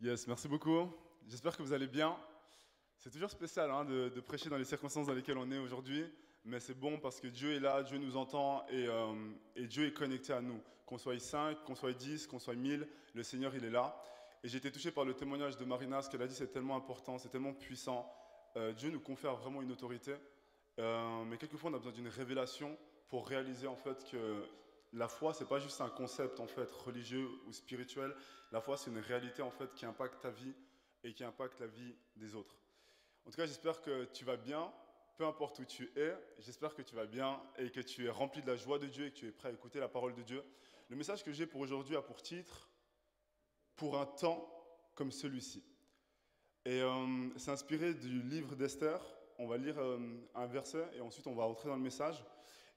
Yes, merci beaucoup. J'espère que vous allez bien. C'est toujours spécial de prêcher dans les circonstances dans lesquelles on est aujourd'hui, mais c'est bon parce que Dieu est là, Dieu nous entend et Dieu est connecté à nous. Qu'on soit 5, qu'on soit 10, qu'on soit 1000, le Seigneur il est là. Et j'ai été touché par le témoignage de Marina, ce qu'elle a dit c'est tellement important, c'est tellement puissant. Dieu nous confère vraiment une autorité, mais quelquefois on a besoin d'une révélation pour réaliser en fait que la foi c'est pas juste un concept en fait religieux ou spirituel. La foi c'est une réalité en fait qui impacte ta vie et qui impacte la vie des autres. En tout cas, j'espère que tu vas bien, peu importe où tu es. J'espère que tu vas bien et que tu es rempli de la joie de Dieu et que tu es prêt à écouter la parole de Dieu. Le message que j'ai pour aujourd'hui a pour titre Pour un temps comme celui-ci. Et c'est inspiré du livre d'Esther. On va lire un verset et ensuite on va rentrer dans le message.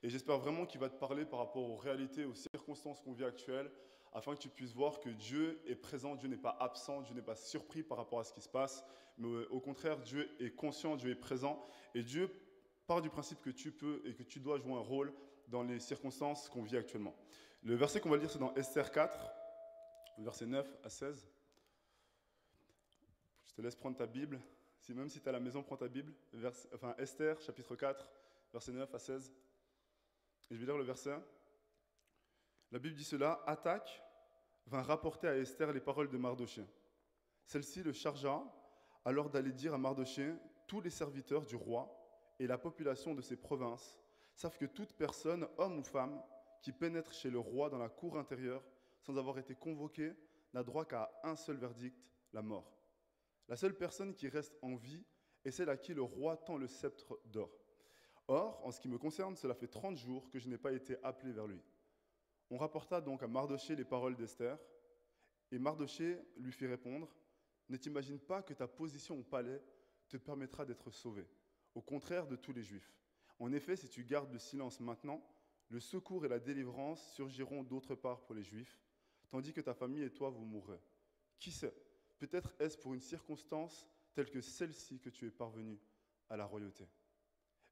Et j'espère vraiment qu'il va te parler par rapport aux réalités, aux circonstances qu'on vit actuelles, afin que tu puisses voir que Dieu est présent, Dieu n'est pas absent, Dieu n'est pas surpris par rapport à ce qui se passe, mais au contraire, Dieu est conscient, Dieu est présent, et Dieu part du principe que tu peux et que tu dois jouer un rôle dans les circonstances qu'on vit actuellement. Le verset qu'on va lire, c'est dans Esther 4, verset 9 à 16. Je te laisse prendre ta Bible. Même si tu es à la maison, prends ta Bible. Esther, chapitre 4, verset 9 à 16. Et je vais lire le verset. La Bible dit cela. Attaque vint rapporter à Esther les paroles de Mardochée. Celle-ci le chargea alors d'aller dire à Mardochée, tous les serviteurs du roi et la population de ses provinces savent que toute personne, homme ou femme, qui pénètre chez le roi dans la cour intérieure sans avoir été convoquée n'a droit qu'à un seul verdict, la mort. La seule personne qui reste en vie est celle à qui le roi tend le sceptre d'or. Or, en ce qui me concerne, cela fait 30 jours que je n'ai pas été appelé vers lui. On rapporta donc à Mardochée les paroles d'Esther, et Mardochée lui fit répondre, ne t'imagine pas que ta position au palais te permettra d'être sauvé, au contraire de tous les Juifs. En effet, si tu gardes le silence maintenant, le secours et la délivrance surgiront d'autre part pour les Juifs, tandis que ta famille et toi vous mourrez. Qui sait, peut-être est-ce pour une circonstance telle que celle-ci que tu es parvenu à la royauté.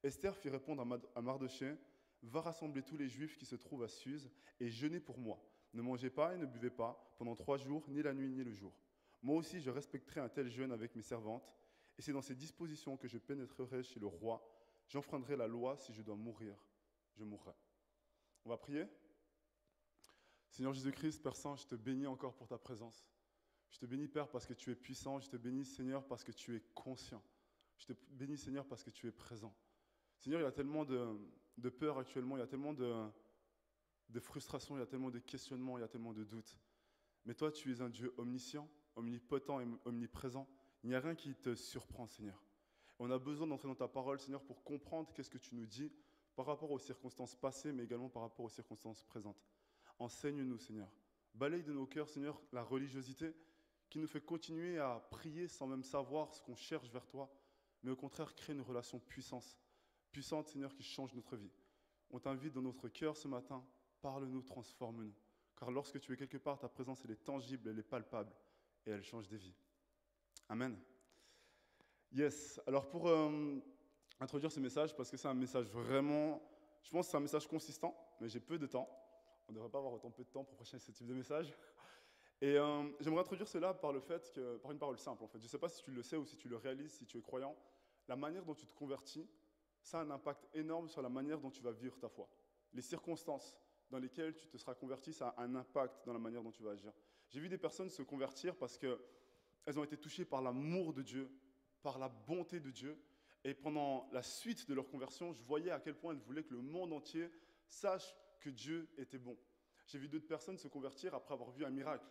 Esther fit répondre à Mardochée, va rassembler tous les Juifs qui se trouvent à Suse et jeûnez pour moi. Ne mangez pas et ne buvez pas pendant 3 jours, ni la nuit ni le jour. Moi aussi, je respecterai un tel jeûne avec mes servantes, et c'est dans ces dispositions que je pénétrerai chez le roi. J'enfreindrai la loi si je dois mourir. Je mourrai. On va prier. Seigneur Jésus-Christ, Père Saint, je te bénis encore pour ta présence. Je te bénis, Père, parce que tu es puissant. Je te bénis, Seigneur, parce que tu es conscient. Je te bénis, Seigneur, parce que tu es présent. Seigneur, il y a tellement de peur actuellement, il y a tellement de frustration, il y a tellement de questionnements, il y a tellement de doutes. Mais toi, tu es un Dieu omniscient, omnipotent et omniprésent. Il n'y a rien qui te surprend, Seigneur. On a besoin d'entrer dans ta parole, Seigneur, pour comprendre qu'est-ce que tu nous dis par rapport aux circonstances passées, mais également par rapport aux circonstances présentes. Enseigne-nous, Seigneur. Balaye de nos cœurs, Seigneur, la religiosité qui nous fait continuer à prier sans même savoir ce qu'on cherche vers toi, mais au contraire, crée une relation puissante, Seigneur, qui change notre vie. On t'invite dans notre cœur ce matin, parle-nous, transforme-nous. Car lorsque tu es quelque part, ta présence, elle est tangible, elle est palpable, et elle change des vies. Amen. Yes, alors pour introduire ce message, parce que c'est un message vraiment, je pense que c'est un message consistant, mais j'ai peu de temps. On ne devrait pas avoir autant peu de temps pour prêcher ce type de message. Et j'aimerais introduire cela par le fait que, par une parole simple en fait. Je ne sais pas si tu le sais ou si tu le réalises, si tu es croyant, la manière dont tu te convertis, ça a un impact énorme sur la manière dont tu vas vivre ta foi. Les circonstances dans lesquelles tu te seras converti, ça a un impact dans la manière dont tu vas agir. J'ai vu des personnes se convertir parce qu'elles ont été touchées par l'amour de Dieu, par la bonté de Dieu. Et pendant la suite de leur conversion, je voyais à quel point elles voulaient que le monde entier sache que Dieu était bon. J'ai vu d'autres personnes se convertir après avoir vu un miracle.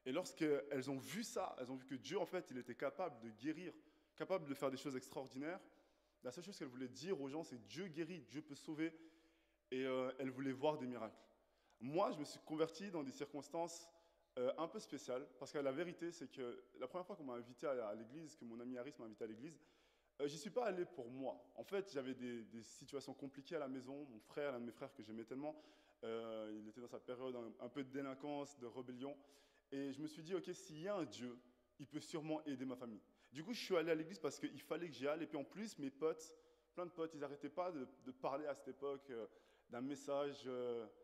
Et lorsqu'elles ont vu ça, elles ont vu que Dieu, en fait, il était capable de guérir, capable de faire des choses extraordinaires. La seule chose qu'elles voulaient dire aux gens, c'est Dieu guérit, Dieu peut sauver. Et elles voulaient voir des miracles. Moi, je me suis converti dans des circonstances un peu spéciales, parce que la vérité, c'est que la première fois qu'on m'a invité à l'église, que mon ami Harris m'a invité à l'église, j'y suis pas allé pour moi. En fait, j'avais des situations compliquées à la maison. Mon frère, l'un de mes frères que j'aimais tellement, il était dans sa période un peu de délinquance, de rébellion. Et je me suis dit, ok, s'il y a un Dieu, il peut sûrement aider ma famille. Du coup, je suis allé à l'église parce qu'il fallait que j'y aille. Et puis en plus, mes potes, plein de potes, ils n'arrêtaient pas de parler à cette époque d'un message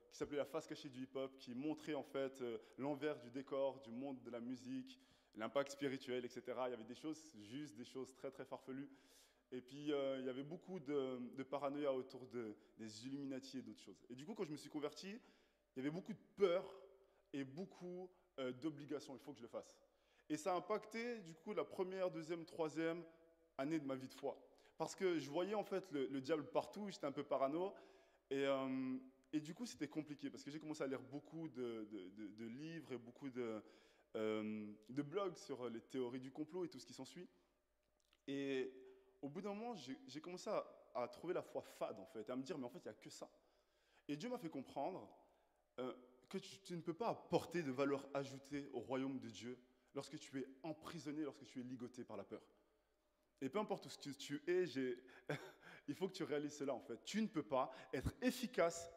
qui s'appelait La face cachée du hip-hop, qui montrait en fait l'envers du décor, du monde de la musique, l'impact spirituel, etc. Il y avait des choses justes, des choses très très farfelues. Et puis, il y avait beaucoup de paranoïa autour des Illuminati et d'autres choses. Et du coup, quand je me suis converti, il y avait beaucoup de peur et beaucoup d'obligations. Il faut que je le fasse. Et ça a impacté, du coup, la première, deuxième, troisième année de ma vie de foi. Parce que je voyais, en fait, le diable partout. J'étais un peu parano. Et du coup, c'était compliqué. Parce que j'ai commencé à lire beaucoup de livres et beaucoup de blogs sur les théories du complot et tout ce qui s'ensuit. Et au bout d'un moment, j'ai commencé à trouver la foi fade, en fait, et à me dire, mais en fait, il n'y a que ça. Et Dieu m'a fait comprendre que tu ne peux pas apporter de valeur ajoutée au royaume de Dieu lorsque tu es emprisonné, lorsque tu es ligoté par la peur. Et peu importe où ce que tu es, il faut que tu réalises cela, en fait. Tu ne peux pas être efficace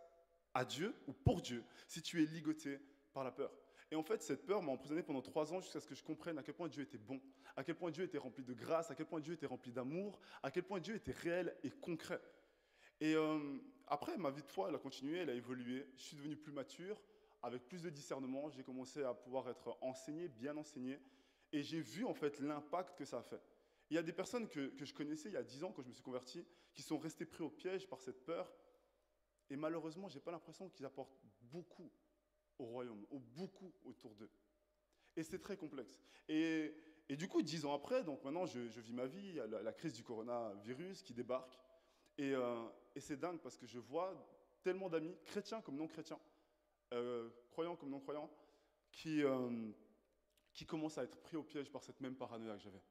à Dieu ou pour Dieu si tu es ligoté par la peur. Et en fait, cette peur m'a emprisonné pendant 3 ans jusqu'à ce que je comprenne à quel point Dieu était bon, à quel point Dieu était rempli de grâce, à quel point Dieu était rempli d'amour, à quel point Dieu était réel et concret. Et après, ma vie de foi, elle a continué, elle a évolué. Je suis devenu plus mature, avec plus de discernement. J'ai commencé à pouvoir être enseigné, bien enseigné. Et j'ai vu en fait l'impact que ça a fait. Il y a des personnes que je connaissais il y a 10 ans, quand je me suis converti, qui sont restées pris au piège par cette peur. Et malheureusement, je n'ai pas l'impression qu'ils apportent beaucoup au royaume, ou beaucoup autour d'eux. Et c'est très complexe. Et du coup, 10 ans après, donc maintenant je vis ma vie, il y a la crise du coronavirus qui débarque. Et c'est dingue parce que je vois tellement d'amis, chrétiens comme non chrétiens, croyants comme non croyants, qui commencent à être pris au piège par cette même paranoïa que j'avais.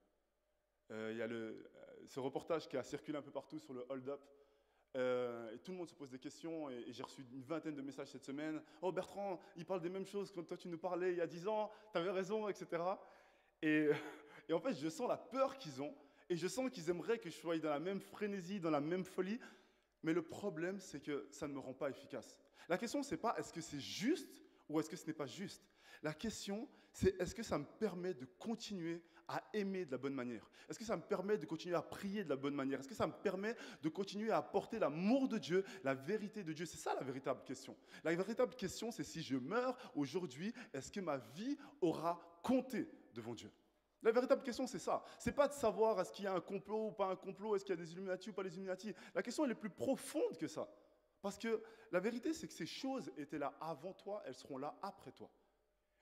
Il y a ce reportage qui a circulé un peu partout sur le hold-up. Et tout le monde se pose des questions et j'ai reçu une vingtaine de messages cette semaine. Oh Bertrand, il parle des mêmes choses que toi tu nous parlais il y a 10 ans, tu avais raison, etc. Et, et en fait, je sens la peur qu'ils ont et je sens qu'ils aimeraient que je sois dans la même frénésie, dans la même folie. Mais le problème, c'est que ça ne me rend pas efficace. La question, c'est pas est-ce que c'est juste ou est-ce que ce n'est pas juste. La question, c'est est-ce que ça me permet de continuer à aimer de la bonne manière? Est-ce que ça me permet de continuer à prier de la bonne manière? Est-ce que ça me permet de continuer à apporter l'amour de Dieu, la vérité de Dieu? C'est ça la véritable question. La véritable question, c'est si je meurs aujourd'hui, est-ce que ma vie aura compté devant Dieu? La véritable question, c'est ça. C'est pas de savoir est-ce qu'il y a un complot ou pas un complot, est-ce qu'il y a des Illuminati ou pas des Illuminati. La question, elle est plus profonde que ça. Parce que la vérité, c'est que ces choses étaient là avant toi, elles seront là après toi.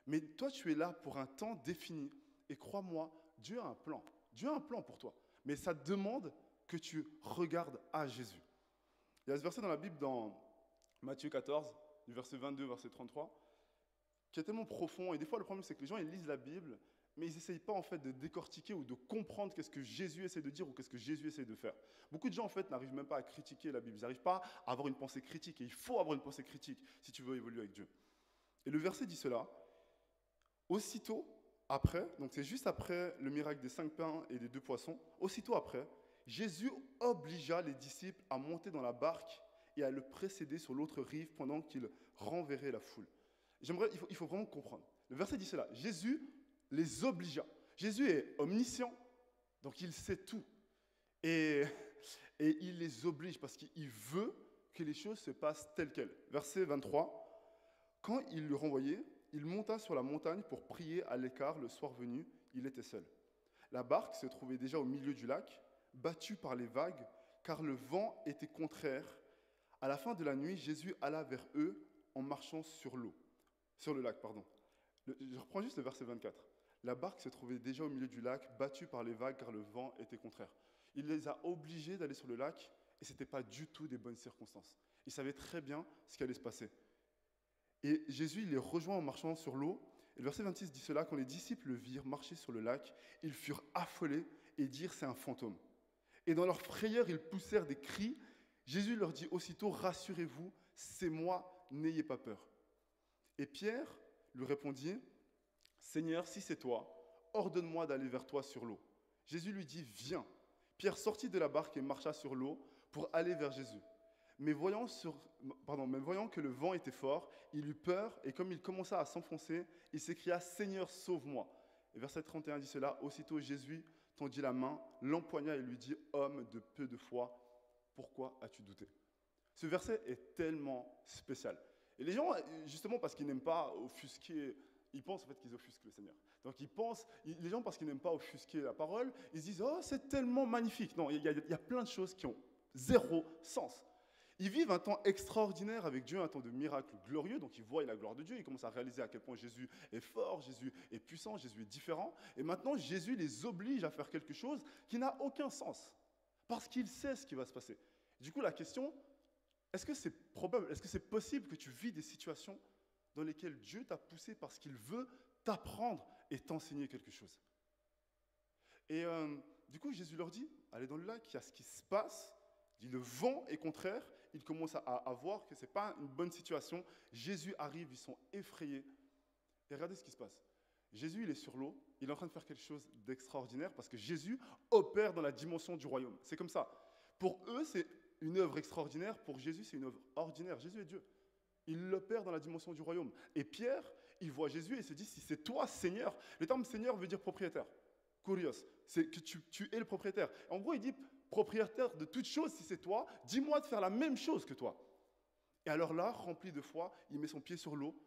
Mais toi, tu es là pour un temps défini. Et crois-moi, Dieu a un plan. Dieu a un plan pour toi. Mais ça demande que tu regardes à Jésus. Il y a ce verset dans la Bible, dans Matthieu 14, du verset 22, verset 33, qui est tellement profond. Et des fois, le problème, c'est que les gens, ils lisent la Bible, mais ils n'essayent pas en fait de décortiquer ou de comprendre qu'est-ce que Jésus essaie de dire ou qu'est-ce que Jésus essaie de faire. Beaucoup de gens en fait n'arrivent même pas à critiquer la Bible, ils n'arrivent pas à avoir une pensée critique, et il faut avoir une pensée critique si tu veux évoluer avec Dieu. Et le verset dit cela: aussitôt après, donc c'est juste après le miracle des 5 pains et des 2 poissons, aussitôt après, Jésus obligea les disciples à monter dans la barque et à le précéder sur l'autre rive pendant qu'il renverrait la foule. Il faut vraiment comprendre. Le verset dit cela: Jésus les obligea. Jésus est omniscient, donc il sait tout. Et il les oblige parce qu'il veut que les choses se passent telles quelles. Verset 23, quand il le renvoyait, il monta sur la montagne pour prier à l'écart. Le soir venu, il était seul. La barque se trouvait déjà au milieu du lac, battue par les vagues, car le vent était contraire. À la fin de la nuit, Jésus alla vers eux en marchant sur le lac. Je reprends juste le verset 24. La barque se trouvait déjà au milieu du lac, battue par les vagues, car le vent était contraire. Il les a obligés d'aller sur le lac, et ce n'était pas du tout des bonnes circonstances. Il savait très bien ce qui allait se passer. Et Jésus, il les rejoint en marchant sur l'eau. Et le verset 26 dit cela: quand les disciples le virent marcher sur le lac, ils furent affolés et dirent: c'est un fantôme. Et dans leur frayeur, ils poussèrent des cris. Jésus leur dit aussitôt: rassurez-vous, c'est moi, n'ayez pas peur. Et Pierre lui répondit: Seigneur, si c'est toi, ordonne-moi d'aller vers toi sur l'eau. Jésus lui dit: viens. Pierre sortit de la barque et marcha sur l'eau pour aller vers Jésus. Mais voyant que le vent était fort, il eut peur, et comme il commença à s'enfoncer, il s'écria: Seigneur, sauve-moi. Et verset 31 dit cela: aussitôt Jésus tendit la main, l'empoigna et lui dit: homme de peu de foi, pourquoi as-tu douté? Ce verset est tellement spécial. Et les gens, justement parce qu'ils n'aiment pas offusquer, ils pensent en fait qu'ils offusquent le Seigneur. Donc les gens, parce qu'ils n'aiment pas offusquer la parole, ils se disent « Oh, c'est tellement magnifique ». Non, il y a plein de choses qui ont zéro sens. Ils vivent un temps extraordinaire avec Dieu, un temps de miracles glorieux, donc ils voient la gloire de Dieu, ils commencent à réaliser à quel point Jésus est fort, Jésus est puissant, Jésus est différent. Et maintenant, Jésus les oblige à faire quelque chose qui n'a aucun sens, parce qu'il sait ce qui va se passer. Du coup, la question, est-ce que c'est probable, est-ce que c'est possible que tu vis des situations dans lesquelles Dieu t'a poussé parce qu'il veut t'apprendre et t'enseigner quelque chose? Et du coup, Jésus leur dit, allez dans le lac, il y a ce qui se passe, il dit le vent est contraire, ils commencent à voir que ce n'est pas une bonne situation. Jésus arrive, ils sont effrayés. Et regardez ce qui se passe. Jésus, il est sur l'eau, il est en train de faire quelque chose d'extraordinaire parce que Jésus opère dans la dimension du royaume. C'est comme ça. Pour eux, c'est une œuvre extraordinaire. Pour Jésus, c'est une œuvre ordinaire. Jésus est Dieu. Il l'opère dans la dimension du royaume. Et Pierre, il voit Jésus et il se dit, si c'est toi, Seigneur, le terme Seigneur veut dire propriétaire. Kurios, c'est que tu es le propriétaire. En gros, il dit, propriétaire de toute chose, si c'est toi, dis-moi de faire la même chose que toi. Et alors là, rempli de foi, il met son pied sur l'eau.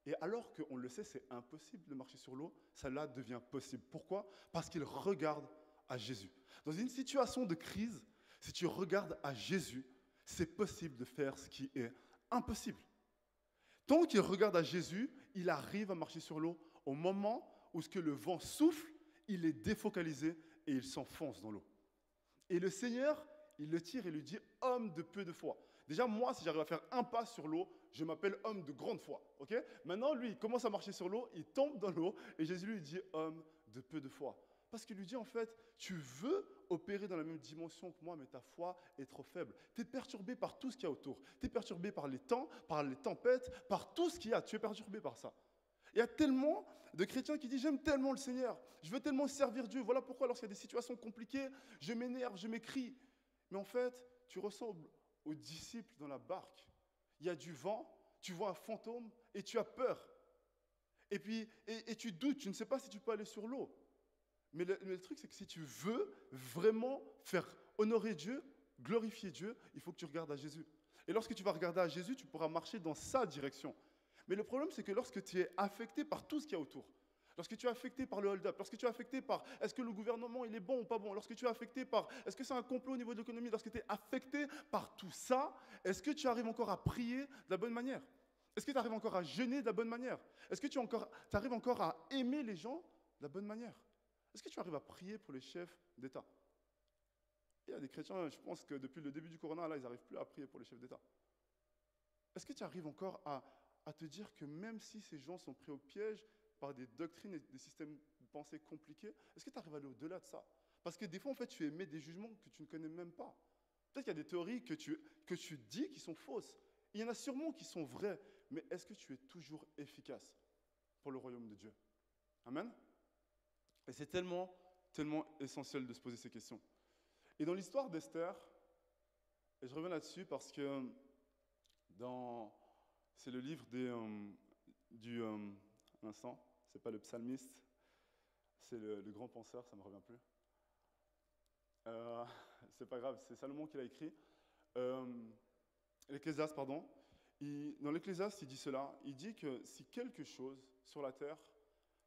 Et alors qu'on le sait, c'est impossible de marcher sur l'eau, ça là devient possible. Pourquoi? Parce qu'il regarde à Jésus. Dans une situation de crise, si tu regardes à Jésus, c'est possible de faire ce qui est impossible. Tant qu'il regarde à Jésus, il arrive à marcher sur l'eau. Au moment où ce que le vent souffle, il est défocalisé et il s'enfonce dans l'eau. Et le Seigneur, il le tire et lui dit « homme de peu de foi ». Déjà, moi, si j'arrive à faire un pas sur l'eau, je m'appelle homme de grande foi. Okay? Maintenant, lui, il commence à marcher sur l'eau, il tombe dans l'eau, et Jésus lui dit « homme de peu de foi ». Parce qu'il lui dit en fait, tu veux opérer dans la même dimension que moi, mais ta foi est trop faible. Tu es perturbé par tout ce qu'il y a autour. Tu es perturbé par les temps, par les tempêtes, par tout ce qu'il y a. Tu es perturbé par ça. Il y a tellement de chrétiens qui disent « j'aime tellement le Seigneur, je veux tellement servir Dieu ». Voilà pourquoi lorsqu'il y a des situations compliquées, je m'énerve, je m'écrie. Mais en fait, tu ressembles aux disciples dans la barque. Il y a du vent, tu vois un fantôme et tu as peur. Et puis, tu doutes, tu ne sais pas si tu peux aller sur l'eau. Mais le truc, c'est que si tu veux vraiment faire honorer Dieu, glorifier Dieu, il faut que tu regardes à Jésus. Et lorsque tu vas regarder à Jésus, tu pourras marcher dans sa direction. Mais le problème, c'est que lorsque tu es affecté par tout ce qu'il y a autour, lorsque tu es affecté par le hold-up, lorsque tu es affecté par est-ce que le gouvernement il est bon ou pas bon, lorsque tu es affecté par est-ce que c'est un complot au niveau de l'économie, lorsque tu es affecté par tout ça, est-ce que tu arrives encore à prier de la bonne manière? Est-ce que tu arrives encore à jeûner de la bonne manière? Est-ce que tu arrives encore à aimer les gens de la bonne manière? Est-ce que tu arrives à prier pour les chefs d'État? Il y a des chrétiens, je pense que depuis le début du corona, là, ils n'arrivent plus à prier pour les chefs d'État. Est-ce que tu arrives encore à te dire que même si ces gens sont pris au piège par des doctrines et des systèmes de pensée compliqués, est-ce que tu arrives à aller au-delà de ça? Parce que des fois, en fait, tu émets des jugements que tu ne connais même pas. Peut-être qu'il y a des théories que tu dis qui sont fausses. Il y en a sûrement qui sont vraies, mais est-ce que tu es toujours efficace pour le royaume de Dieu? Amen? Et c'est tellement, tellement essentiel de se poser ces questions. Et dans l'histoire d'Esther, et je reviens là-dessus parce que c'est le livre du instant, c'est pas le psalmiste, c'est le grand penseur, ça me revient plus. C'est pas grave, c'est Salomon qui l'a écrit. L'Ecclésiaste, pardon. Dans l'Ecclésiaste, il dit cela. Il dit que si quelque chose sur la terre,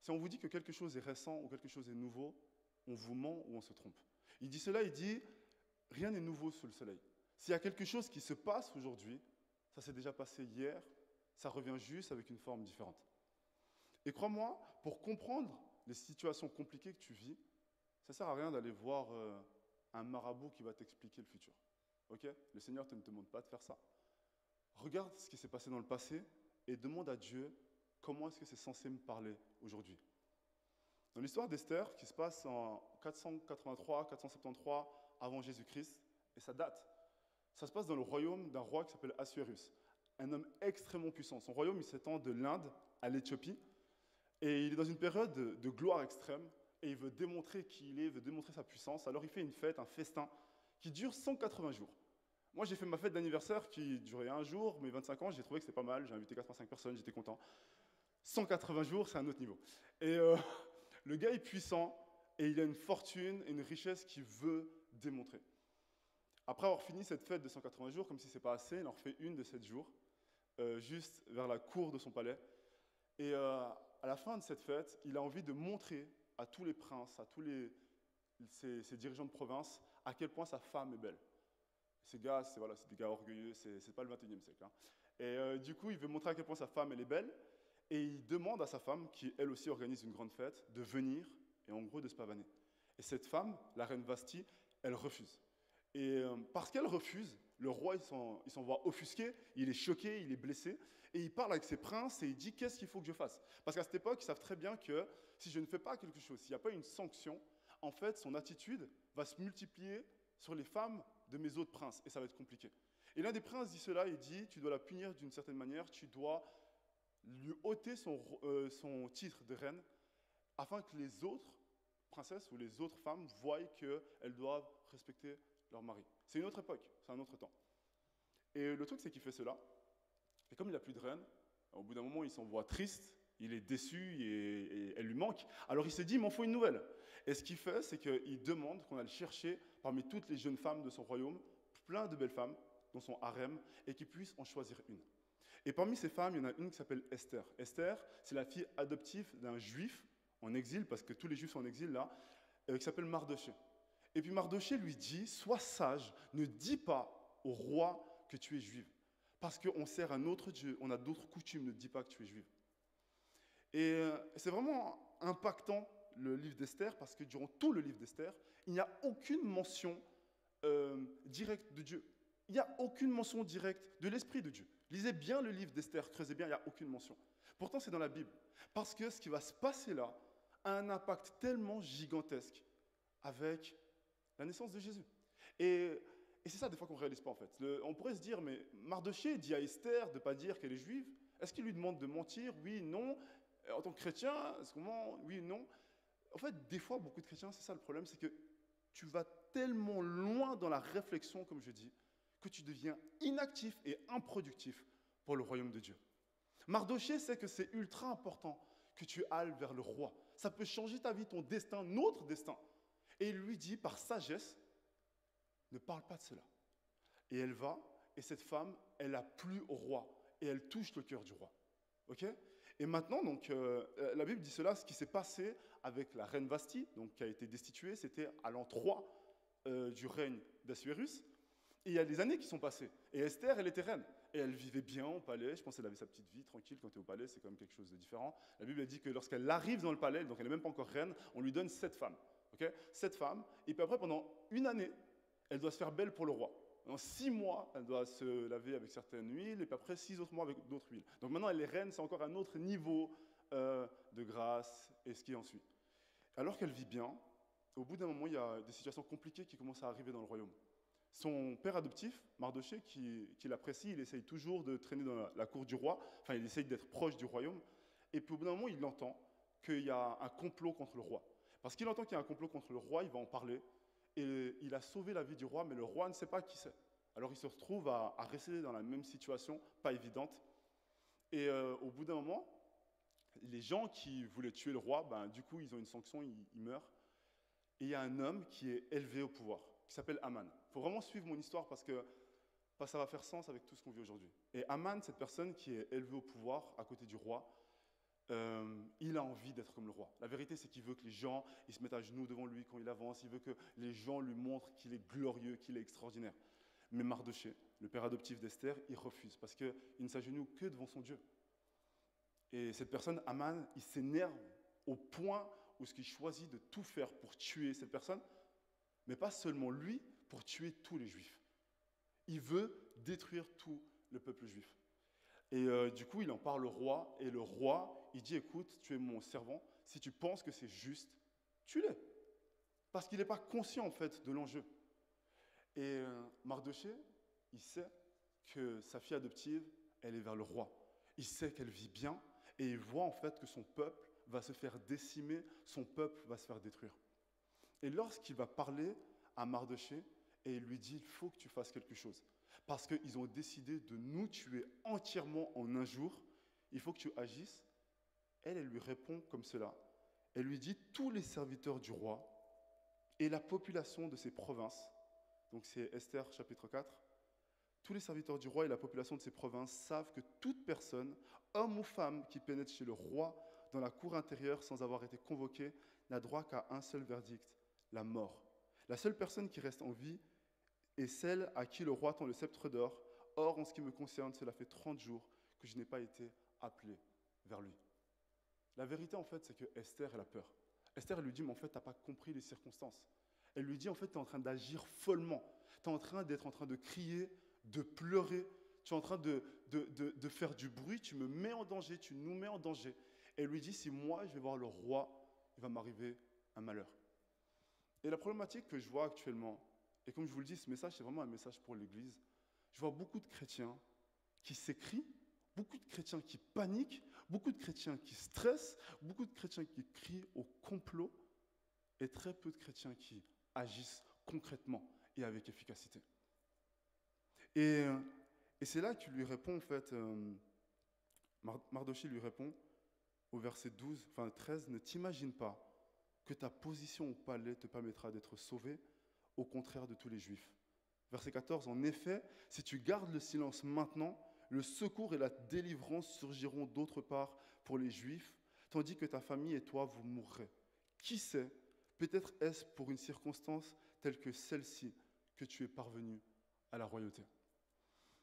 si on vous dit que quelque chose est récent ou quelque chose est nouveau, on vous ment ou on se trompe. Il dit cela, il dit rien n'est nouveau sous le soleil. S'il y a quelque chose qui se passe aujourd'hui, ça s'est déjà passé hier, ça revient juste avec une forme différente. Et crois-moi, pour comprendre les situations compliquées que tu vis, ça ne sert à rien d'aller voir un marabout qui va t'expliquer le futur. Okay? Le Seigneur ne te demande pas de faire ça. Regarde ce qui s'est passé dans le passé et demande à Dieu comment est-ce que c'est censé me parler aujourd'hui. Dans l'histoire d'Esther, qui se passe en 483-473 avant Jésus-Christ, et ça date, ça se passe dans le royaume d'un roi qui s'appelle Assuérus, un homme extrêmement puissant. Son royaume, il s'étend de l'Inde à l'Éthiopie, et il est dans une période de gloire extrême, et il veut démontrer qui il est, il veut démontrer sa puissance. Alors il fait une fête, un festin, qui dure 180 jours. Moi, j'ai fait ma fête d'anniversaire qui durait un jour, mes 25 ans, j'ai trouvé que c'était pas mal, j'ai invité 85 personnes, j'étais content. 180 jours, c'est un autre niveau. Et le gars est puissant, et il a une fortune et une richesse qu'il veut démontrer. Après avoir fini cette fête de 180 jours, comme si ce n'est pas assez, il en refait une de 7 jours, juste vers la cour de son palais. Et à la fin de cette fête, il a envie de montrer à tous les princes, à tous ces dirigeants de province, à quel point sa femme est belle. Ces gars, c'est des gars orgueilleux, c'est pas le 21e siècle. Hein. Et du coup, il veut montrer à quel point sa femme, elle est belle, et il demande à sa femme, qui elle aussi organise une grande fête, de venir, et en gros de se pavaner. Et cette femme, la reine Vashti, elle refuse. Et parce qu'elle refuse, le roi, il s'en voit offusqué, il est choqué, il est blessé, et il parle avec ses princes et il dit qu'est-ce qu'il faut que je fasse. Parce qu'à cette époque, ils savent très bien que si je ne fais pas quelque chose, s'il n'y a pas une sanction, en fait, son attitude va se multiplier sur les femmes de mes autres princes, et ça va être compliqué. Et l'un des princes dit cela, il dit, tu dois la punir d'une certaine manière, tu dois lui ôter son titre de reine, afin que les autres princesses ou les autres femmes voient qu'elles doivent respecter leur mari. C'est une autre époque, c'est un autre temps. Et le truc, c'est qu'il fait cela. Et comme il n'a plus de reine, au bout d'un moment, il s'en voit triste, il est déçu et elle lui manque. Alors il s'est dit, il m'en faut une nouvelle. Et ce qu'il fait, c'est qu'il demande qu'on aille chercher parmi toutes les jeunes femmes de son royaume, plein de belles femmes dans son harem, et qu'il puisse en choisir une. Et parmi ces femmes, il y en a une qui s'appelle Esther. Esther, c'est la fille adoptive d'un juif en exil, parce que tous les juifs sont en exil là, qui s'appelle Mardochée. Et puis Mardochée lui dit, sois sage, ne dis pas au roi que tu es juive, parce qu'on sert un autre Dieu, on a d'autres coutumes, ne dis pas que tu es juive. Et c'est vraiment impactant le livre d'Esther, parce que durant tout le livre d'Esther, il n'y a aucune mention directe de Dieu. Il n'y a aucune mention directe de l'Esprit de Dieu. Lisez bien le livre d'Esther, creusez bien, il n'y a aucune mention. Pourtant, c'est dans la Bible. Parce que ce qui va se passer là a un impact tellement gigantesque avec la naissance de Jésus. Et c'est ça, des fois, qu'on ne réalise pas, en fait. On pourrait se dire, mais Mardochée dit à Esther de ne pas dire qu'elle est juive. Est-ce qu'il lui demande de mentir? Oui, non. En tant que chrétien, oui, non. En fait, des fois, beaucoup de chrétiens, c'est ça le problème, c'est que tu vas tellement loin dans la réflexion, comme je dis, que tu deviens inactif et improductif pour le royaume de Dieu. Mardochée sait que c'est ultra important que tu ailles vers le roi. Ça peut changer ta vie, ton destin, notre destin. Et il lui dit, par sagesse, ne parle pas de cela. Et elle va, et cette femme, elle a plu au roi, et elle touche le cœur du roi. Ok? Et maintenant, donc, la Bible dit cela, ce qui s'est passé avec la reine Vashti, donc, qui a été destituée, c'était à l'an 3 du règne d'Assuérus. Et il y a des années qui sont passées. Et Esther, elle était reine. Et elle vivait bien au palais. Je pense qu'elle avait sa petite vie tranquille quand tu es au palais. C'est quand même quelque chose de différent. La Bible dit que lorsqu'elle arrive dans le palais, donc elle n'est même pas encore reine, on lui donne 7 femmes. Okay? 7 femmes. Et puis après, pendant une année, elle doit se faire belle pour le roi. Pendant 6 mois, elle doit se laver avec certaines huiles. Et puis après, 6 autres mois avec d'autres huiles. Donc maintenant, elle est reine. C'est encore un autre niveau de grâce et ce qui en suit. Alors qu'elle vit bien, au bout d'un moment, il y a des situations compliquées qui commencent à arriver dans le royaume. Son père adoptif, Mardochée, qui l'apprécie, il essaye toujours de traîner dans la cour du roi, enfin il essaye d'être proche du royaume, et puis au bout d'un moment, il entend qu'il y a un complot contre le roi. Parce qu'il entend qu'il y a un complot contre le roi, il va en parler, et il a sauvé la vie du roi, mais le roi ne sait pas qui c'est. Alors il se retrouve à rester dans la même situation, pas évidente, et au bout d'un moment, les gens qui voulaient tuer le roi, du coup ils ont une sanction, ils meurent, et il y a un homme qui est élevé au pouvoir, qui s'appelle Aman. Il faut vraiment suivre mon histoire parce que ça va faire sens avec tout ce qu'on vit aujourd'hui. Et Aman, cette personne qui est élevée au pouvoir à côté du roi, il a envie d'être comme le roi. La vérité, c'est qu'il veut que les gens ils se mettent à genoux devant lui quand il avance. Il veut que les gens lui montrent qu'il est glorieux, qu'il est extraordinaire. Mais Mardochée, le père adoptif d'Esther, il refuse parce qu'il ne s'agenouille que devant son Dieu. Et cette personne, Aman, il s'énerve au point où il choisit de tout faire pour tuer cette personne, mais pas seulement lui, pour tuer tous les juifs. Il veut détruire tout le peuple juif. Et du coup, il en parle au roi, et le roi, il dit, écoute, tu es mon servant, si tu penses que c'est juste, tue-les. Parce qu'il n'est pas conscient, en fait, de l'enjeu. Et Mardochée, il sait que sa fille adoptive, elle est vers le roi. Il sait qu'elle vit bien, et il voit, en fait, que son peuple va se faire décimer, son peuple va se faire détruire. Et lorsqu'il va parler à Mardochée, et il lui dit, il faut que tu fasses quelque chose. Parce qu'ils ont décidé de nous tuer entièrement en un jour, il faut que tu agisses. Elle lui répond comme cela. Elle lui dit, tous les serviteurs du roi et la population de ces provinces, donc c'est Esther chapitre 4, tous les serviteurs du roi et la population de ces provinces savent que toute personne, homme ou femme, qui pénètre chez le roi dans la cour intérieure sans avoir été convoqué n'a droit qu'à un seul verdict, la mort. La seule personne qui reste en vie est celle à qui le roi tend le sceptre d'or. Or, en ce qui me concerne, cela fait 30 jours que je n'ai pas été appelé vers lui. La vérité, en fait, c'est que Esther, elle a peur. Esther, elle lui dit, mais en fait, tu n'as pas compris les circonstances. Elle lui dit, en fait, tu es en train d'agir follement. Tu es en train de crier, de pleurer. Tu es en train de faire du bruit. Tu me mets en danger, tu nous mets en danger. Et elle lui dit, si moi, je vais voir le roi, il va m'arriver un malheur. Et la problématique que je vois actuellement, et comme je vous le dis, ce message, c'est vraiment un message pour l'Église. Je vois beaucoup de chrétiens qui s'écrient, beaucoup de chrétiens qui paniquent, beaucoup de chrétiens qui stressent, beaucoup de chrétiens qui crient au complot, et très peu de chrétiens qui agissent concrètement et avec efficacité. Et c'est là qu'il lui répond, en fait, Mardochée lui répond au verset 12, enfin 13, « Ne t'imagine pas que ta position au palais te permettra d'être sauvé, au contraire de tous les Juifs. » Verset 14, « En effet, si tu gardes le silence maintenant, le secours et la délivrance surgiront d'autre part pour les Juifs, tandis que ta famille et toi, vous mourrez. Qui sait, peut-être est-ce pour une circonstance telle que celle-ci que tu es parvenu à la royauté. »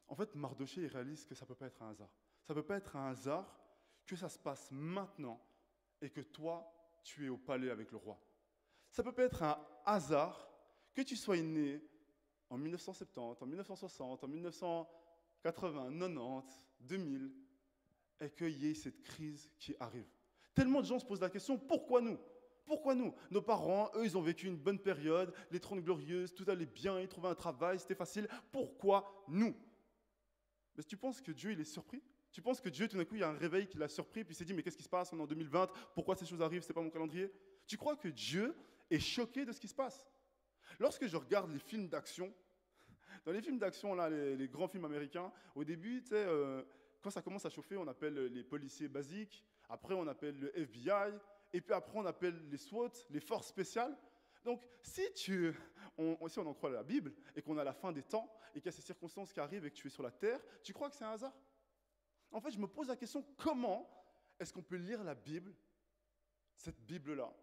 En fait, Mardochée, il réalise que ça ne peut pas être un hasard. Ça ne peut pas être un hasard que ça se passe maintenant et que toi, tu es au palais avec le roi. Ça ne peut pas être un hasard que tu sois né en 1970, en 1960, en 1980, 90, 2000, et qu'il y ait cette crise qui arrive. Tellement de gens se posent la question, pourquoi nous ? Pourquoi nous ? Nos parents, eux, ils ont vécu une bonne période, les 30 glorieuses, tout allait bien, ils trouvaient un travail, c'était facile. Pourquoi nous ? Mais tu penses que Dieu, il est surpris ? Tu penses que Dieu, tout d'un coup, il y a un réveil qui l'a surpris, puis il s'est dit, mais qu'est-ce qui se passe ? On est en 2020, pourquoi ces choses arrivent ? Ce n'est pas mon calendrier. Tu crois que Dieu est choqué de ce qui se passe ? Lorsque je regarde les films d'action, dans les films d'action, là, les grands films américains, au début, tu sais, quand ça commence à chauffer, on appelle les policiers basiques, après on appelle le FBI, et puis après on appelle les SWAT, les forces spéciales. Donc, si on en croit à la Bible, et qu'on a la fin des temps, et qu'il y a ces circonstances qui arrivent et que tu es sur la terre, tu crois que c'est un hasard ? En fait, je me pose la question, comment est-ce qu'on peut lire la Bible, cette Bible-là,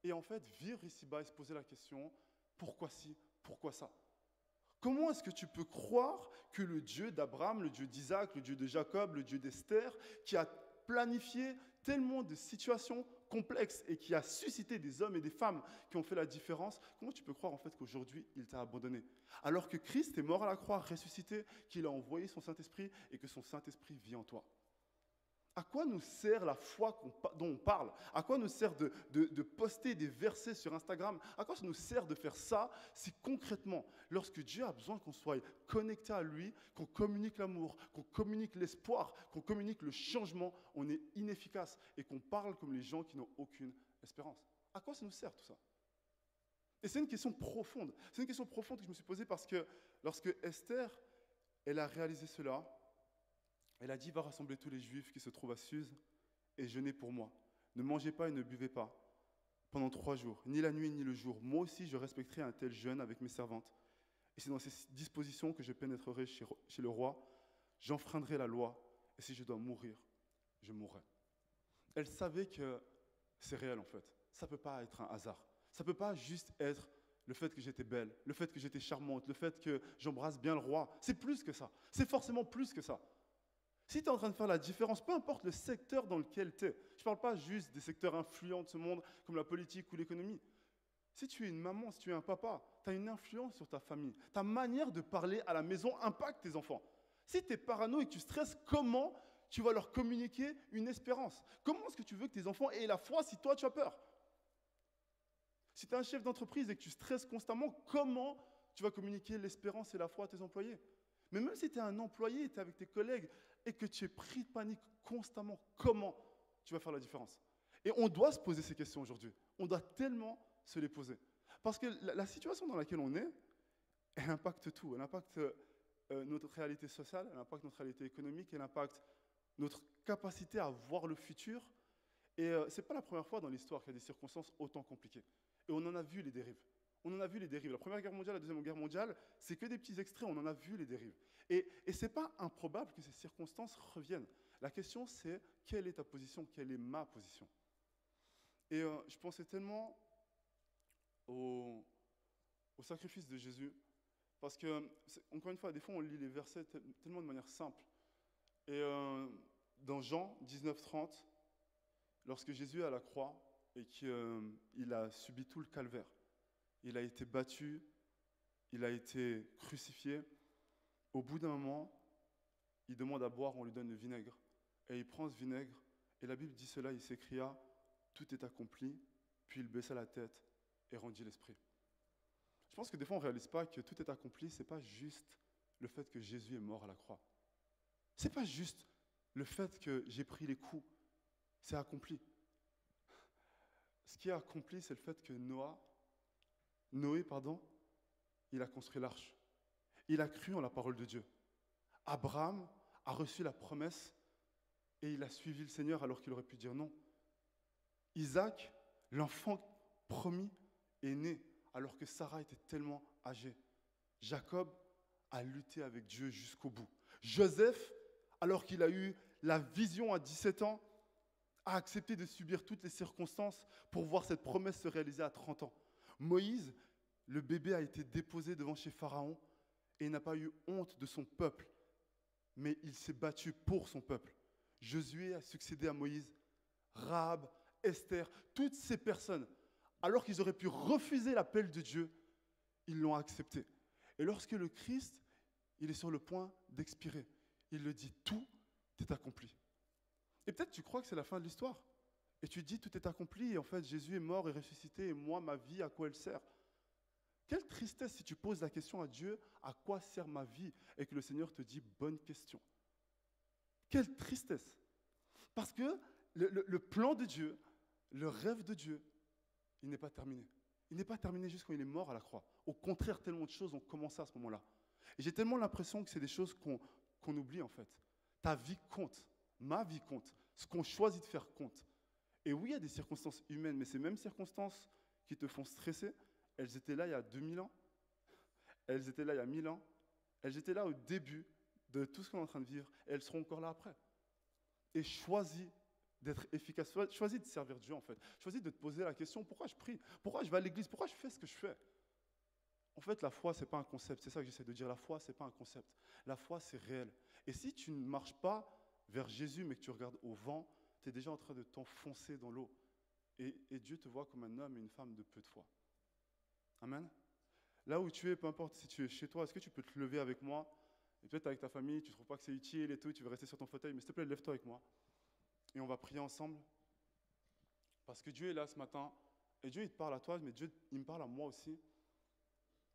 et en fait vivre ici-bas et se poser la question, pourquoi ci, pourquoi ça ? Comment est-ce que tu peux croire que le Dieu d'Abraham, le Dieu d'Isaac, le Dieu de Jacob, le Dieu d'Esther, qui a planifié tellement de situations complexes et qui a suscité des hommes et des femmes qui ont fait la différence, comment tu peux croire en fait qu'aujourd'hui il t'a abandonné ? Alors que Christ est mort à la croix, ressuscité, qu'il a envoyé son Saint-Esprit et que son Saint-Esprit vit en toi. À quoi nous sert la foi dont on parle ? À quoi nous sert de poster des versets sur Instagram ? À quoi ça nous sert de faire ça si concrètement, lorsque Dieu a besoin qu'on soit connecté à lui, qu'on communique l'amour, qu'on communique l'espoir, qu'on communique le changement, on est inefficace et qu'on parle comme les gens qui n'ont aucune espérance ? À quoi ça nous sert tout ça ? Et c'est une question profonde. C'est une question profonde que je me suis posée parce que lorsque Esther, elle a réalisé cela, elle a dit, va rassembler tous les Juifs qui se trouvent à Suse et jeûnez pour moi. Ne mangez pas et ne buvez pas pendant 3 jours, ni la nuit ni le jour. Moi aussi, je respecterai un tel jeûne avec mes servantes. Et c'est dans ces dispositions que je pénétrerai chez le roi. J'enfreindrai la loi. Et si je dois mourir, je mourrai. Elle savait que c'est réel en fait. Ça ne peut pas être un hasard. Ça ne peut pas juste être le fait que j'étais belle, le fait que j'étais charmante, le fait que j'embrasse bien le roi. C'est plus que ça. C'est forcément plus que ça. Si tu es en train de faire la différence, peu importe le secteur dans lequel tu es, je ne parle pas juste des secteurs influents de ce monde, comme la politique ou l'économie. Si tu es une maman, si tu es un papa, tu as une influence sur ta famille. Ta manière de parler à la maison impacte tes enfants. Si tu es parano et que tu stresses, comment tu vas leur communiquer une espérance ? Comment est-ce que tu veux que tes enfants aient la foi si toi tu as peur ? Si tu es un chef d'entreprise et que tu stresses constamment, comment tu vas communiquer l'espérance et la foi à tes employés ? Mais même si tu es un employé, tu es avec tes collègues et que tu es pris de panique constamment, comment tu vas faire la différence ? Et on doit se poser ces questions aujourd'hui. On doit tellement se les poser. Parce que la situation dans laquelle on est, elle impacte tout. Elle impacte notre réalité sociale, elle impacte notre réalité économique, elle impacte notre capacité à voir le futur. Et ce n'est pas la première fois dans l'histoire qu'il y a des circonstances autant compliquées. Et on en a vu les dérives. On en a vu les dérives. La Première Guerre mondiale, la Deuxième Guerre mondiale, c'est que des petits extraits, on en a vu les dérives. Et ce n'est pas improbable que ces circonstances reviennent. La question, c'est quelle est ta position, quelle est ma position. Et je pensais tellement au sacrifice de Jésus, parce que, encore une fois, des fois, on lit les versets tellement de manière simple. Et dans Jean 19:30, lorsque Jésus est à la croix et qu'il a subi tout le calvaire, il a été battu, il a été crucifié, au bout d'un moment, il demande à boire, on lui donne le vinaigre. Et il prend ce vinaigre, et la Bible dit cela, il s'écria, tout est accompli, puis il baissa la tête et rendit l'esprit. Je pense que des fois, on ne réalise pas que tout est accompli, ce n'est pas juste le fait que Jésus est mort à la croix. Ce n'est pas juste le fait que j'ai pris les coups, c'est accompli. Ce qui est accompli, c'est le fait que Noé, il a construit l'arche. Il a cru en la parole de Dieu. Abraham a reçu la promesse et il a suivi le Seigneur alors qu'il aurait pu dire non. Isaac, l'enfant promis, est né alors que Sarah était tellement âgée. Jacob a lutté avec Dieu jusqu'au bout. Joseph, alors qu'il a eu la vision à 17 ans, a accepté de subir toutes les circonstances pour voir cette promesse se réaliser à 30 ans. Moïse, le bébé a été déposé devant chez Pharaon et il n'a pas eu honte de son peuple, mais il s'est battu pour son peuple. Josué a succédé à Moïse, Rahab, Esther, toutes ces personnes, alors qu'ils auraient pu refuser l'appel de Dieu, ils l'ont accepté. Et lorsque le Christ, il est sur le point d'expirer, il le dit, tout est accompli. Et peut-être tu crois que c'est la fin de l'histoire. Et tu te dis, tout est accompli, et en fait, Jésus est mort et ressuscité, et moi, ma vie, à quoi elle sert? Quelle tristesse si tu poses la question à Dieu, à quoi sert ma vie? Et que le Seigneur te dit, bonne question. Quelle tristesse! Parce que le plan de Dieu, le rêve de Dieu, il n'est pas terminé. Il n'est pas terminé juste quand il est mort à la croix. Au contraire, tellement de choses ont commencé à ce moment-là. Et j'ai tellement l'impression que c'est des choses qu'on oublie en fait. Ta vie compte, ma vie compte, ce qu'on choisit de faire compte. Et oui, il y a des circonstances humaines, mais ces mêmes circonstances qui te font stresser, elles étaient là il y a 2000 ans, elles étaient là il y a 1000 ans, elles étaient là au début de tout ce qu'on est en train de vivre, et elles seront encore là après. Et choisis d'être efficace, choisis de servir Dieu en fait, choisis de te poser la question, pourquoi je prie, pourquoi je vais à l'église, pourquoi je fais ce que je fais? En fait, la foi, ce n'est pas un concept, c'est ça que j'essaie de dire, la foi, ce n'est pas un concept, la foi, c'est réel. Et si tu ne marches pas vers Jésus, mais que tu regardes au vent, tu es déjà en train de t'enfoncer dans l'eau. Et Dieu te voit comme un homme et une femme de peu de foi. Amen. Là où tu es, peu importe si tu es chez toi, est-ce que tu peux te lever avec moi? Et peut-être avec ta famille, tu ne trouves pas que c'est utile et tout, tu veux rester sur ton fauteuil, mais s'il te plaît, lève-toi avec moi. Et on va prier ensemble. Parce que Dieu est là ce matin, et Dieu, il te parle à toi, mais Dieu, il me parle à moi aussi.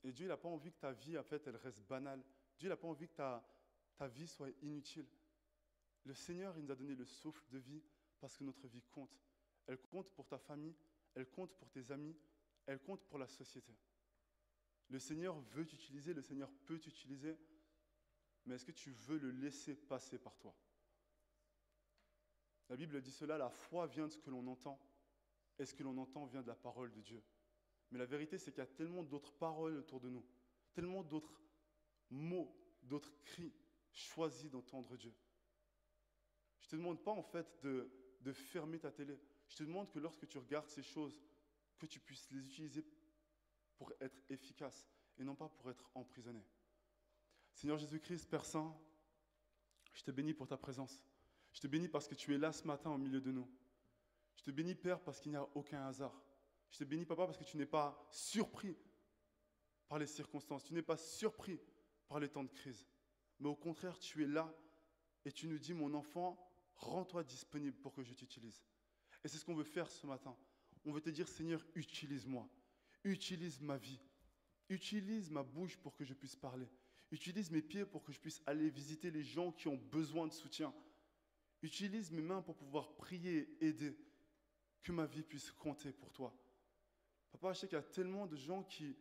Et Dieu, il n'a pas envie que ta vie, en fait, elle reste banale. Dieu, il n'a pas envie que ta vie soit inutile. Le Seigneur, il nous a donné le souffle de vie parce que notre vie compte. Elle compte pour ta famille, elle compte pour tes amis, elle compte pour la société. Le Seigneur veut t'utiliser, le Seigneur peut t'utiliser, mais est-ce que tu veux le laisser passer par toi? La Bible dit cela, la foi vient de ce que l'on entend, et ce que l'on entend vient de la parole de Dieu. Mais la vérité, c'est qu'il y a tellement d'autres paroles autour de nous, tellement d'autres mots, d'autres cris choisis d'entendre Dieu. Je ne te demande pas en fait de fermer ta télé. Je te demande que lorsque tu regardes ces choses, que tu puisses les utiliser pour être efficace et non pas pour être emprisonné. Seigneur Jésus-Christ, Père Saint, je te bénis pour ta présence. Je te bénis parce que tu es là ce matin au milieu de nous. Je te bénis, Père, parce qu'il n'y a aucun hasard. Je te bénis, Papa, parce que tu n'es pas surpris par les circonstances. Tu n'es pas surpris par les temps de crise. Mais au contraire, tu es là et tu nous dis, mon enfant, rends-toi disponible pour que je t'utilise. Et c'est ce qu'on veut faire ce matin. On veut te dire, Seigneur, utilise-moi. Utilise ma vie. Utilise ma bouche pour que je puisse parler. Utilise mes pieds pour que je puisse aller visiter les gens qui ont besoin de soutien. Utilise mes mains pour pouvoir prier et aider. Que ma vie puisse compter pour toi. Papa, je sais qu'il y a tellement de gens qui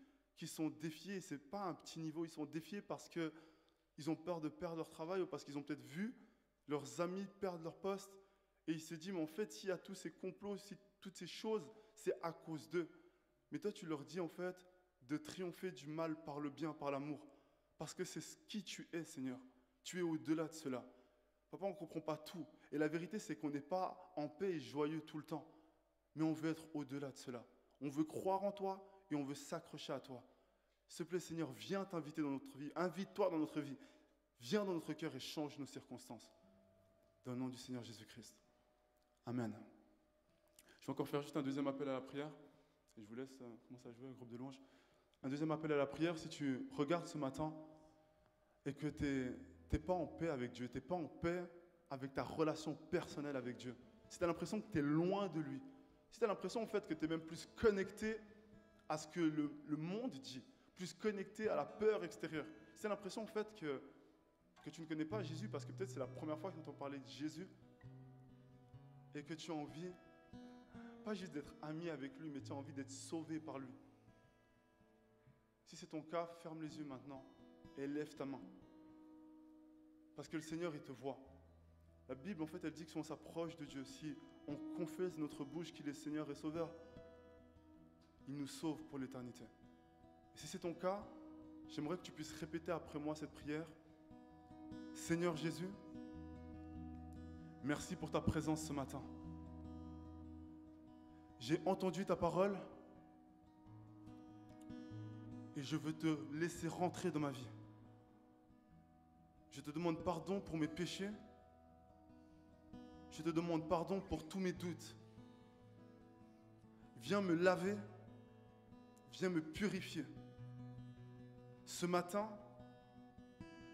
sont défiés. Ce n'est pas un petit niveau. Ils sont défiés parce qu'ils ont peur de perdre leur travail ou parce qu'ils ont peut-être vu leurs amis perdre leur poste. Et ils se disent, mais en fait, s'il y a tous ces complots, toutes ces choses, c'est à cause d'eux. Mais toi, tu leur dis en fait de triompher du mal par le bien, par l'amour. Parce que c'est qui tu es, Seigneur. Tu es au-delà de cela. Papa, on ne comprend pas tout. Et la vérité, c'est qu'on n'est pas en paix et joyeux tout le temps. Mais on veut être au-delà de cela. On veut croire en toi et on veut s'accrocher à toi. S'il te plaît, Seigneur, viens t'inviter dans notre vie. Invite-toi dans notre vie. Viens dans notre cœur et change nos circonstances. Dans le nom du Seigneur Jésus-Christ. Amen. Je vais encore faire juste un deuxième appel à la prière. Et je vous laisse commencer à jouer, un groupe de louanges. Un deuxième appel à la prière, si tu regardes ce matin et que tu n'es pas en paix avec Dieu, tu n'es pas en paix avec ta relation personnelle avec Dieu, si tu as l'impression que tu es loin de lui, si tu as l'impression en fait que tu es même plus connecté à ce que le monde dit, plus connecté à la peur extérieure, si tu as l'impression en fait que tu ne connais pas Jésus parce que peut-être c'est la première fois que tu entends parler de Jésus et que tu as envie, pas juste d'être ami avec lui, mais tu as envie d'être sauvé par lui. Si c'est ton cas, ferme les yeux maintenant et lève ta main. Parce que le Seigneur, il te voit. La Bible, en fait, elle dit que si on s'approche de Dieu, si on confesse de notre bouche qu'il est Seigneur et Sauveur, il nous sauve pour l'éternité. Et si c'est ton cas, j'aimerais que tu puisses répéter après moi cette prière. Seigneur Jésus, merci pour ta présence ce matin. J'ai entendu ta parole et je veux te laisser rentrer dans ma vie. Je te demande pardon pour mes péchés. Je te demande pardon pour tous mes doutes. Viens me laver, viens me purifier. Ce matin,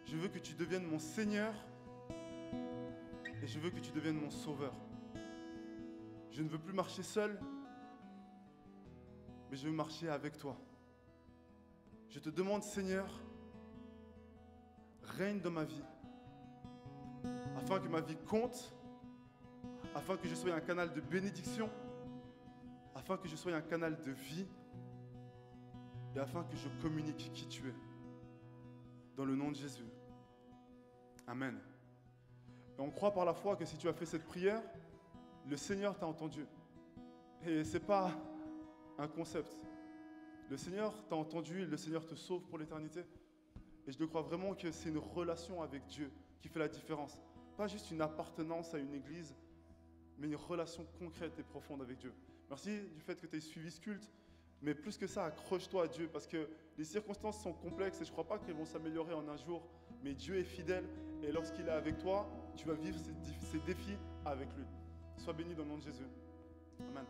je veux que tu deviennes mon Seigneur et je veux que tu deviennes mon Sauveur. Je ne veux plus marcher seul, mais je veux marcher avec toi. Je te demande, Seigneur, règne dans ma vie, afin que ma vie compte, afin que je sois un canal de bénédiction, afin que je sois un canal de vie, et afin que je communique qui tu es. Dans le nom de Jésus. Amen. Et on croit par la foi que si tu as fait cette prière, le Seigneur t'a entendu. Et ce n'est pas un concept. Le Seigneur t'a entendu et le Seigneur te sauve pour l'éternité. Et je crois vraiment que c'est une relation avec Dieu qui fait la différence. Pas juste une appartenance à une église, mais une relation concrète et profonde avec Dieu. Merci du fait que tu aies suivi ce culte. Mais plus que ça, accroche-toi à Dieu parce que les circonstances sont complexes et je ne crois pas qu'elles vont s'améliorer en un jour. Mais Dieu est fidèle et lorsqu'il est avec toi, tu vas vivre ces défis avec lui. Sois béni dans le nom de Jésus. Amen.